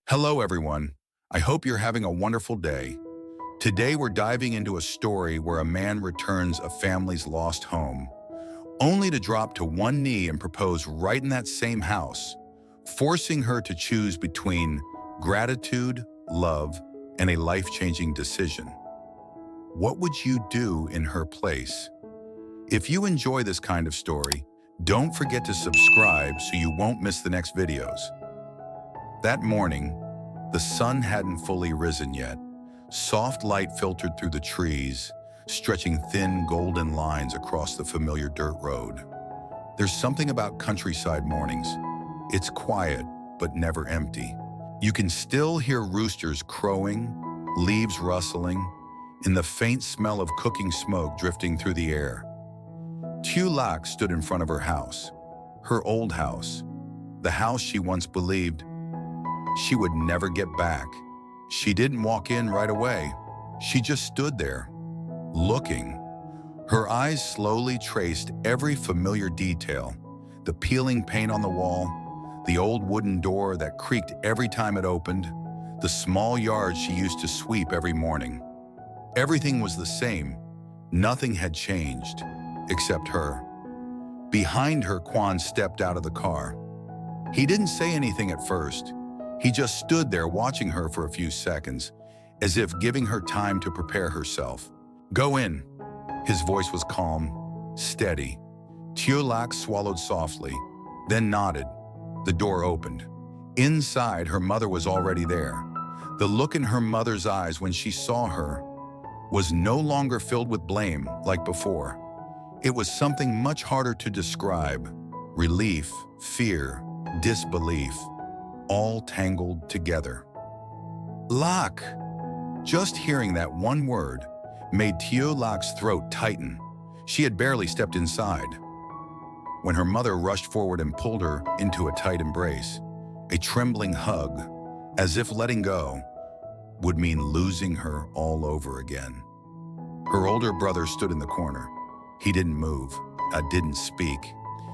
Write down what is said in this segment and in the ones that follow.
Hello, everyone. I hope you're having a wonderful day. Today, we're diving into a story where a man returns a family's lost home, only to drop to one knee and propose right in that same house, forcing her to choose between gratitude, love, and a life-changing decision. What would you do in her place? If you enjoy this kind of story, don't forget to subscribe so you won't miss the next videos. That morning, the sun hadn't fully risen yet. Soft light filtered through the trees, stretching thin golden lines across the familiar dirt road. There's something about countryside mornings. It's quiet, but never empty. You can still hear roosters crowing, leaves rustling, and the faint smell of cooking smoke drifting through the air. Tieu Lac stood in front of her old house, the house she once believed she would never get back. She didn't walk in right away. She just stood there, looking. Her eyes slowly traced every familiar detail, the peeling paint on the wall, the old wooden door that creaked every time it opened, the small yard she used to sweep every morning. Everything was the same. Nothing had changed, except her. Behind her, Quan stepped out of the car. He didn't say anything at first. He just stood there watching her for a few seconds, as if giving her time to prepare herself. "Go in." His voice was calm, steady. Tieu Lac swallowed softly, then nodded. The door opened. Inside, her mother was already there. The look in her mother's eyes when she saw her was no longer filled with blame like before. It was something much harder to describe: relief, fear, disbelief, all tangled together. "Lac." Just hearing that one word made Tieu Lac's throat tighten. She had barely stepped inside when her mother rushed forward and pulled her into a tight embrace, a trembling hug, as if letting go would mean losing her all over again. Her older brother stood in the corner. He didn't move, didn't speak.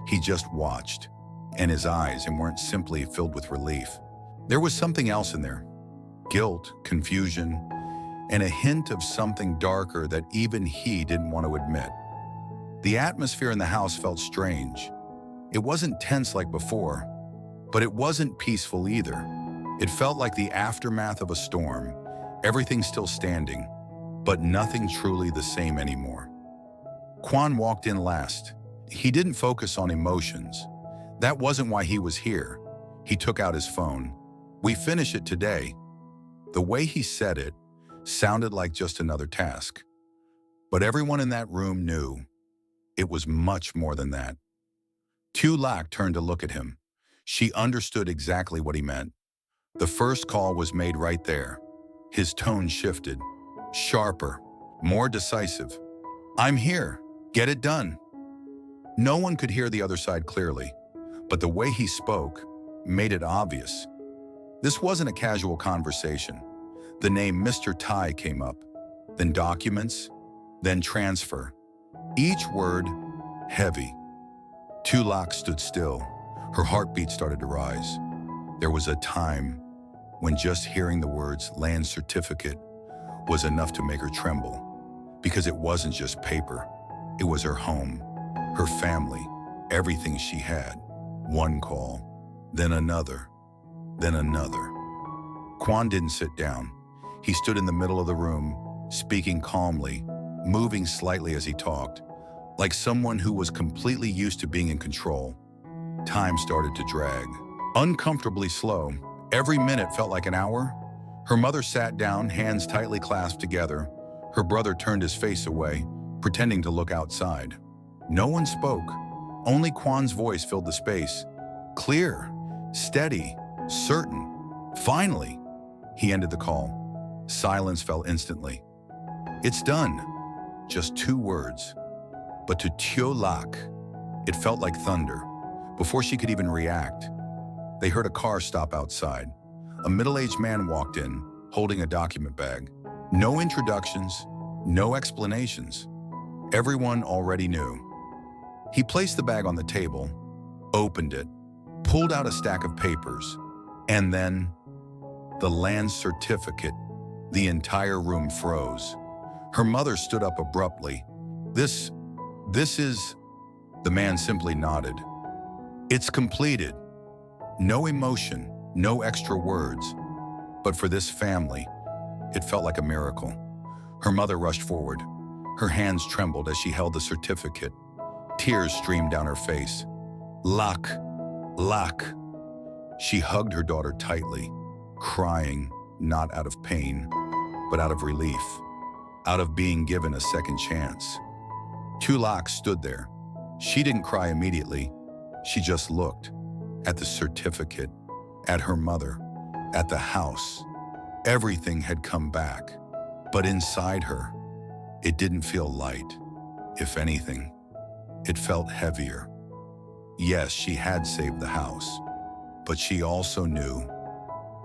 He just watched, and his eyes weren't simply filled with relief. There was something else in there: guilt, confusion, and a hint of something darker that even he didn't want to admit. The atmosphere in the house felt strange. It wasn't tense like before, but it wasn't peaceful either. It felt like the aftermath of a storm, everything still standing, but nothing truly the same anymore. Quan walked in last. He didn't focus on emotions. That wasn't why he was here. He took out his phone. "We finish it today." The way he said it sounded like just another task. But everyone in that room knew it was much more than that. Tieu Lac turned to look at him. She understood exactly what he meant. The first call was made right there. His tone shifted, sharper, more decisive. "I'm here. Get it done." No one could hear the other side clearly, but the way he spoke made it obvious. This wasn't a casual conversation. The name Mr. Tai came up, then documents, then transfer. Each word heavy. Tieu Lac stood still. Her heartbeat started to rise. There was a time when just hearing the words "land certificate" was enough to make her tremble, because it wasn't just paper. It was her home, her family, everything she had. One call, then another, then another. Quan didn't sit down. He stood in the middle of the room, speaking calmly, moving slightly as he talked, like someone who was completely used to being in control. Time started to drag, uncomfortably slow. Every minute felt like an hour. Her mother sat down, hands tightly clasped together. Her brother turned his face away, pretending to look outside. No one spoke. Only Quan's voice filled the space. Clear, steady, certain. Finally, he ended the call. Silence fell instantly. "It's done." Just two words. But to Tieu Lac, it felt like thunder. Before she could even react, they heard a car stop outside. A middle-aged man walked in, holding a document bag. No introductions, no explanations. Everyone already knew. He placed the bag on the table, opened it, pulled out a stack of papers, and then the land certificate. The entire room froze. Her mother stood up abruptly. This is... The man simply nodded. It's completed. No emotion, no extra words. But for this family, it felt like a miracle. Her mother rushed forward. Her hands trembled as she held the certificate. Tears streamed down her face. Lac, Lac. She hugged her daughter tightly, crying not out of pain, but out of relief, out of being given a second chance. Tieu Lac stood there. She didn't cry immediately. She just looked at the certificate, at her mother, at the house. Everything had come back, but inside her, it didn't feel light. If anything, it felt heavier. Yes, she had saved the house, but she also knew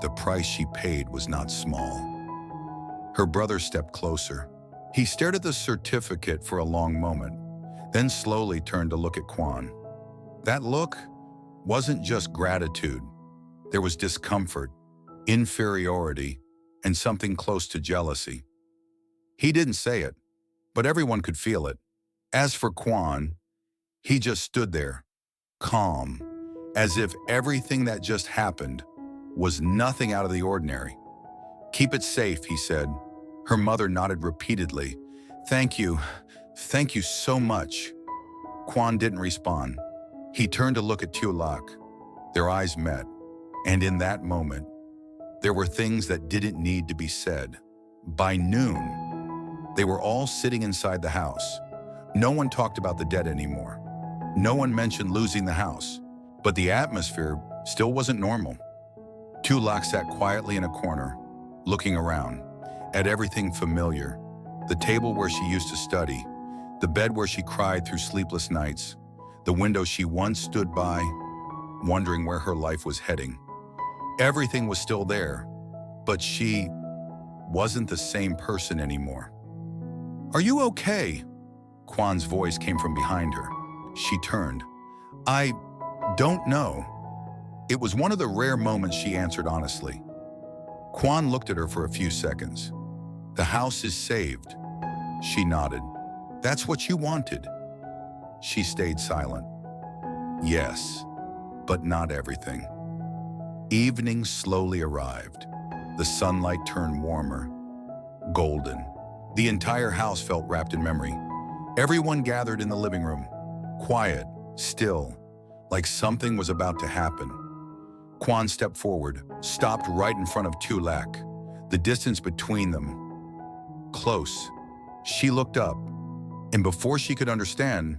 the price she paid was not small. Her brother stepped closer. He stared at the certificate for a long moment, then slowly turned to look at Quan. That look wasn't just gratitude. There was discomfort, inferiority, and something close to jealousy. He didn't say it, but everyone could feel it. As for Quan, he just stood there, calm, as if everything that just happened was nothing out of the ordinary. "Keep it safe," he said. Her mother nodded repeatedly. Thank you so much." Quan didn't respond. He turned to look at Tieu Lac. Their eyes met, and in that moment, there were things that didn't need to be said. By noon, they were all sitting inside the house. No one talked about the debt anymore. No one mentioned losing the house, but the atmosphere still wasn't normal. Tieu Lac sat quietly in a corner, looking around at everything familiar. The table where she used to study, the bed where she cried through sleepless nights, the window she once stood by, wondering where her life was heading. Everything was still there, but she wasn't the same person anymore. "Are you okay?" Quan's voice came from behind her. She turned. "I don't know." It was one of the rare moments she answered honestly. Quan looked at her for a few seconds. "The house is saved." She nodded. "That's what you wanted." She stayed silent. Yes, but not everything. Evening slowly arrived. The sunlight turned warmer, golden. The entire house felt wrapped in memory. Everyone gathered in the living room, quiet, still, like something was about to happen. Quan stepped forward, stopped right in front of Tieu Lac, the distance between them close. She looked up, and before she could understand,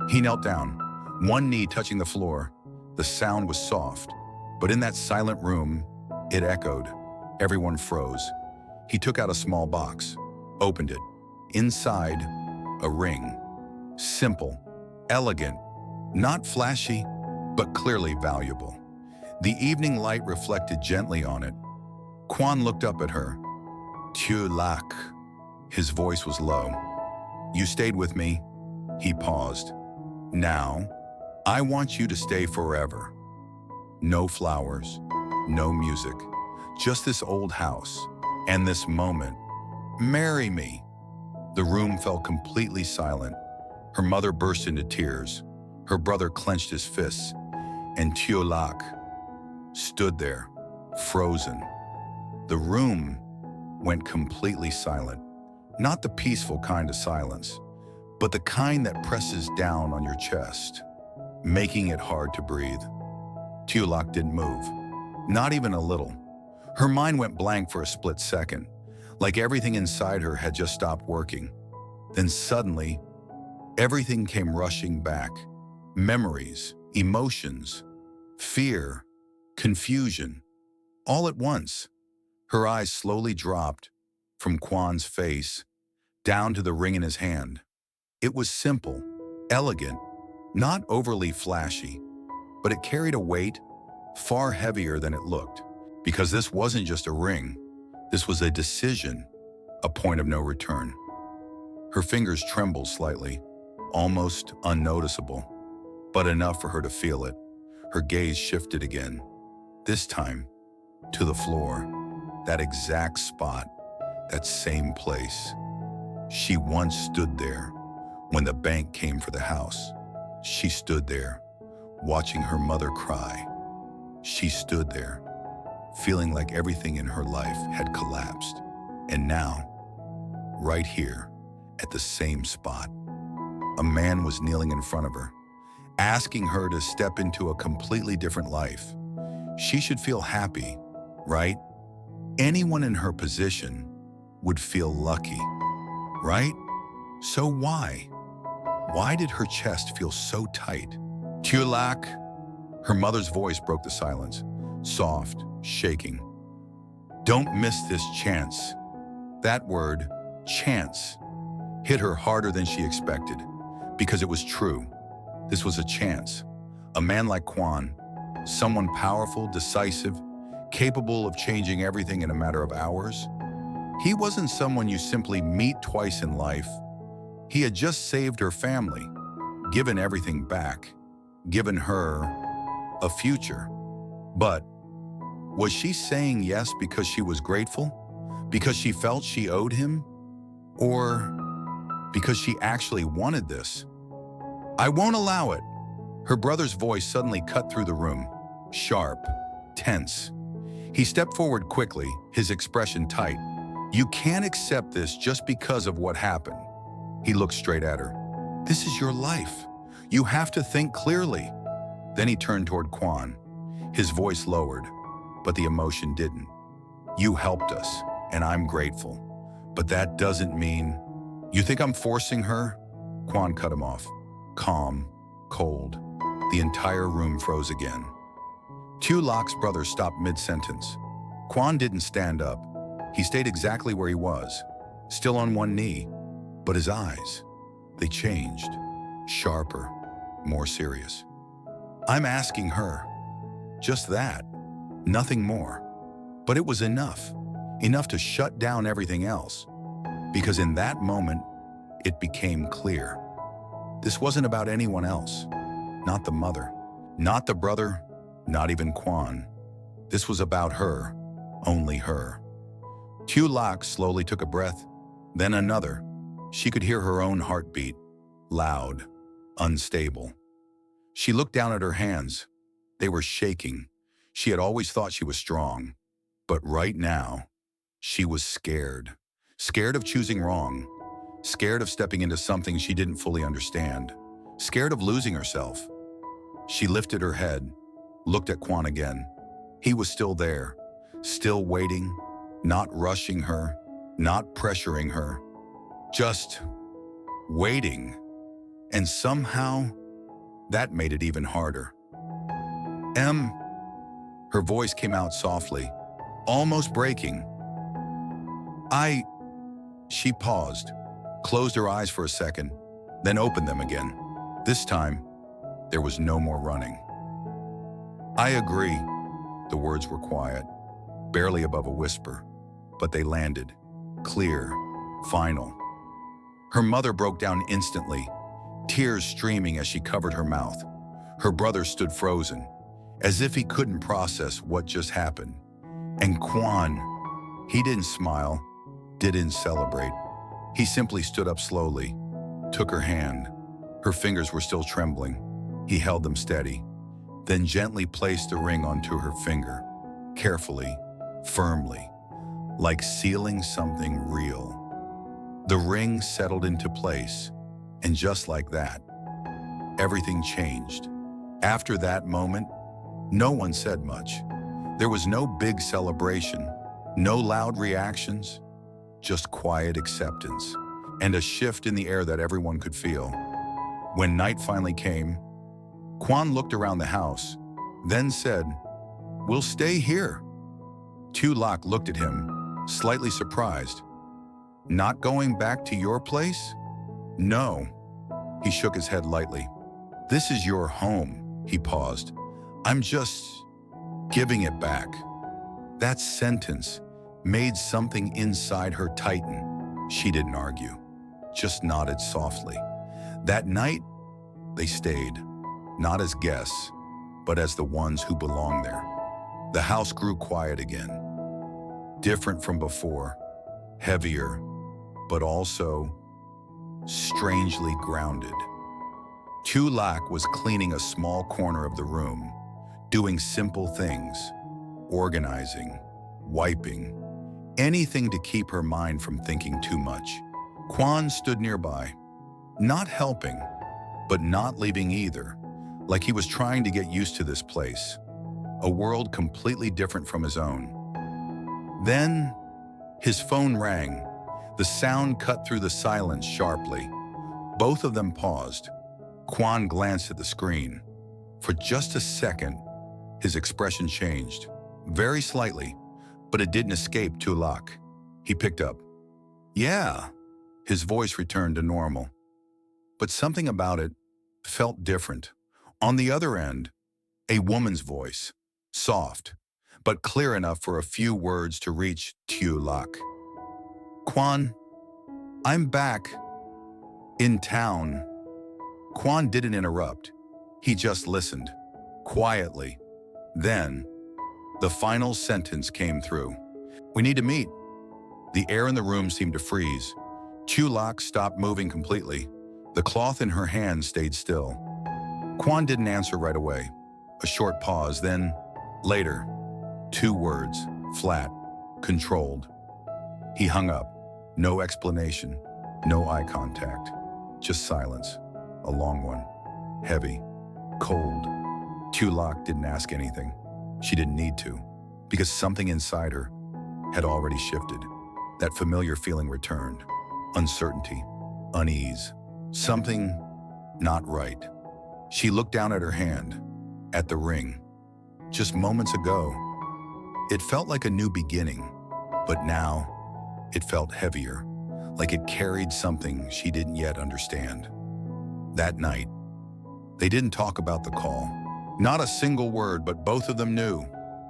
he knelt down, one knee touching the floor. The sound was soft, but in that silent room, it echoed. Everyone froze. He took out a small box, opened it. Inside, a ring. Simple, elegant, not flashy, but clearly valuable. The evening light reflected gently on it. Quan looked up at her. "Tieu Lac." His voice was low. "You stayed with me." He paused. "Now, I want you to stay forever." No flowers, no music, just this old house and this moment. "Marry me." The room fell completely silent. Her mother burst into tears. Her brother clenched his fists, and Tieu Lac stood there, frozen. The room went completely silent. Not the peaceful kind of silence, but the kind that presses down on your chest, making it hard to breathe. Tieu Lac didn't move, not even a little. Her mind went blank for a split second, like everything inside her had just stopped working. Then suddenly, everything came rushing back. Memories, emotions, fear, confusion, all at once. Her eyes slowly dropped from Quan's face down to the ring in his hand. It was simple, elegant, not overly flashy, but it carried a weight far heavier than it looked, because this wasn't just a ring. This was a decision, a point of no return. Her fingers trembled slightly, almost unnoticeable, but enough for her to feel it. Her gaze shifted again, this time to the floor. that exact spot, that same place. She once stood there when the bank came for the house. She stood there, watching her mother cry. She stood there, feeling like everything in her life had collapsed. And now, right here, at the same spot, a man was kneeling in front of her, asking her to step into a completely different life. She should feel happy, right? Anyone in her position would feel lucky, right? So why? Why did her chest feel so tight? Tieu Lac, her mother's voice broke the silence, soft, shaking. Don't miss this chance. That word, chance, hit her harder than she expected, because it was true. This was a chance. A man like Quan, someone powerful, decisive, capable of changing everything in a matter of hours. He wasn't someone you simply meet twice in life. He had just saved her family, given everything back, given her a future. But was she saying yes because she was grateful? Because she felt she owed him? Or because she actually wanted this? I won't allow it. Her brother's voice suddenly cut through the room, sharp, tense. He stepped forward quickly, his expression tight. You can't accept this just because of what happened. He looked straight at her. This is your life. You have to think clearly. Then he turned toward Quan. His voice lowered, but the emotion didn't. You helped us, and I'm grateful. But that doesn't mean... You think I'm forcing her? Quan cut him off. Calm, cold. The entire room froze again. Tieu Lac's brother stopped mid-sentence. Quan didn't stand up. He stayed exactly where he was, still on one knee. But his eyes, they changed. Sharper, more serious. I'm asking her. Just that. Nothing more. But it was enough. Enough to shut down everything else. Because in that moment, it became clear. This wasn't about anyone else. Not the mother, not the brother, not even Quan. This was about her, only her. Tieu Lac slowly took a breath, then another. She could hear her own heartbeat, loud, unstable. She looked down at her hands. They were shaking. She had always thought she was strong. But right now, she was scared. Scared of choosing wrong. Scared of stepping into something she didn't fully understand. Scared of losing herself. She lifted her head, looked at Quan again. He was still there, still waiting, not rushing her, not pressuring her, just waiting. And somehow, that made it even harder. Her voice came out softly, almost breaking. She paused, closed her eyes for a second, then opened them again. This time, there was no more running. I agree. The words were quiet, barely above a whisper, but they landed, clear, final. Her mother broke down instantly, tears streaming as she covered her mouth. Her brother stood frozen, as if he couldn't process what just happened. And Quan, he didn't smile, didn't celebrate. He simply stood up slowly, took her hand. Her fingers were still trembling. He held them steady, then gently placed the ring onto her finger, carefully, firmly, like sealing something real. The ring settled into place, and just like that, everything changed. After that moment, no one said much. There was no big celebration, no loud reactions, just quiet acceptance, and a shift in the air that everyone could feel. When night finally came, Quan looked around the house, then said, "We'll stay here." Tieu Lac looked at him, slightly surprised. "Not going back to your place?" "No." He shook his head lightly. "This is your home," he paused. "I'm just giving it back." That sentence made something inside her tighten. She didn't argue, just nodded softly. That night, they stayed, not as guests, but as the ones who belonged there. The house grew quiet again. different from before, heavier, but also strangely grounded. Tieu Lac was cleaning a small corner of the room, doing simple things, organizing, wiping, anything to keep her mind from thinking too much. Quan stood nearby, not helping, but not leaving either, like he was trying to get used to this place, a world completely different from his own. Then, his phone rang. The sound cut through the silence sharply. Both of them paused. Quan glanced at the screen. For just a second, his expression changed, very slightly, but it didn't escape Tieu Lac. He picked up. "Yeah." His voice returned to normal. But something about it felt different. On the other end, a woman's voice, soft, but clear enough for a few words to reach Tieu Lac. "Quan, I'm back. In town." Quan didn't interrupt. He just listened, quietly. Then, the final sentence came through. "We need to meet." The air in the room seemed to freeze. Tieu Lac stopped moving completely. The cloth in her hand stayed still. Quan didn't answer right away. A short pause, then, later, 2 words, flat, controlled. He hung up. No explanation, no eye contact, just silence. A long one, heavy, cold. Tieu Lac didn't ask anything. She didn't need to, because something inside her had already shifted. That familiar feeling returned. Uncertainty, unease, something not right. She looked down at her hand, at the ring. Just moments ago, it felt like a new beginning, but now it felt heavier, like it carried something she didn't yet understand. That night, they didn't talk about the call. Not a single word, but both of them knew,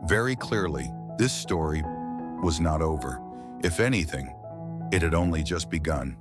very clearly, this story was not over. If anything, it had only just begun.